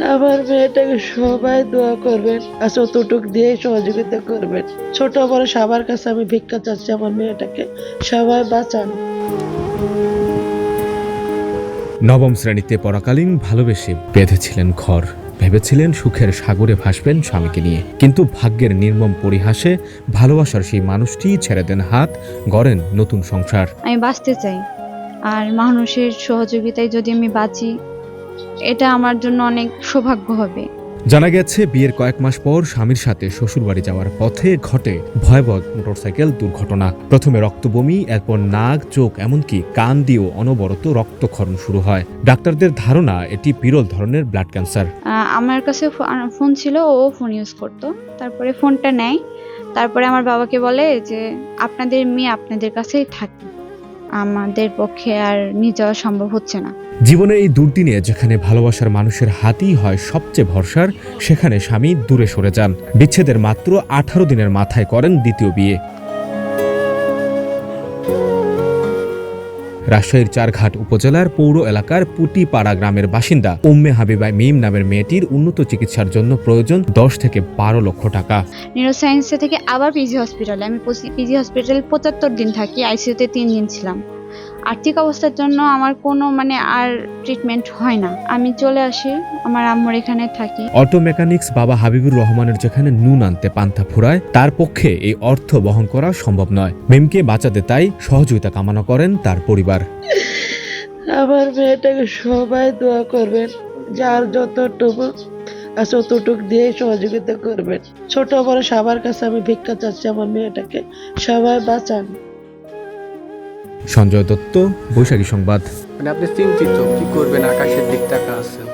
আমার মেয়েটাকে সবাই দোয়া করবেন আর যতটুক দিয়ে সহযোগিতা করবেন। ছোট বড় সবার কাছে আমি ভিক্ষা চাচ্ছি, আমার মেয়েটাকে সবাই বাঁচান। নবম শ্রেণীতে পড়াকালীন ভালোবেসে বেঁধেছিলেন ঘর, ভেবেছিলেন সুখের সাগরে ভাসবেন স্বামীকে নিয়ে, কিন্তু ভাগ্যের নির্মম পরিহাসে ভালোবাসার সেই মানুষটি ছেড়ে দেন হাত, গড়েন নতুন সংসার। আমি বাঁচতে চাই, আর মানুষের সহযোগিতায় যদি আমি বাঁচি, এটা আমার জন্য অনেক সৌভাগ্য হবে। জানা গেছে বিয়ের কয়েক মাস পর স্বামীর সাথে শ্বশুরবাড়ি যাওয়ার পথে ঘটে ভয়াবহ মোটরসাইকেল দুর্ঘটনা। প্রথমে রক্তবমি, এরপর নাক, চোখ, এমনকি কান দিয়েও অনবরত রক্তক্ষরণ শুরু হয়। ডাক্তারদের ধারণা এটি বিরল ধরনের ব্লাড ক্যান্সার। আমার কাছে ফোন ছিল, ও ফোন ইউজ করতো। তারপরে ফোনটা নেয়, তারপরে আমার বাবাকে বলে যে আপনাদের মেয়ে আপনাদের কাছেই থাকে, আমাদের পক্ষে আর নিয়ে যাওয়া সম্ভব হচ্ছে না। জীবনের এই দুর্দিনে যেখানে ভালোবাসার মানুষের হাতই হয় সবচেয়ে ভরসার, সেখানে স্বামী দূরে সরে যান। বিচ্ছেদের মাত্র 18 দিনের মাথায় করেন দ্বিতীয় বিয়ে। রাজশাহীর চারঘাট উপজেলার পৌর এলাকার পুটিপাড়া গ্রামের বাসিন্দা উম্মে হাবিবা মিম নামের মেয়েটির উন্নত চিকিৎসার জন্য প্রয়োজন 10 থেকে 12 লক্ষ টাকা। নিউরোসায়েন্সে থেকে আবার পিজি হসপিটালে, আমি পিজি হসপিটালে 75 দিন থাকি, আইসিইউতে 3 দিন ছিলাম। আর্থিক অবস্থার জন্য আমার কোনো আর ট্রিটমেন্ট হয় না। আমি চলে আসি, আমার আম্মুর এখানে থাকি। অটো মেকানিক্স বাবা হাবিবুর রহমানের যেখানে নুন আনতে পান্তা ফুরায়, তার পক্ষে এই অর্থ বহন করা সম্ভব নয়। মিমকে বাঁচাতে তাই সহযোগিতা কামনা করেন তার পরিবার। আমার মেয়েটাকে সবাই দোয়া করবেন, যার যতটুকু আর ততটুক দিয়ে সহযোগিতা করবেন। ছোট বড় সবার কাছে আমি ভিক্ষা চাচ্ছি, আমার মেয়েটাকে সবাই বাঁচান। সঞ্জয় দত্ত, বৈশাখী সংবাদ। আপনি চিন্তিত কি করবেন, আকাশের দিক তাকা আছেন।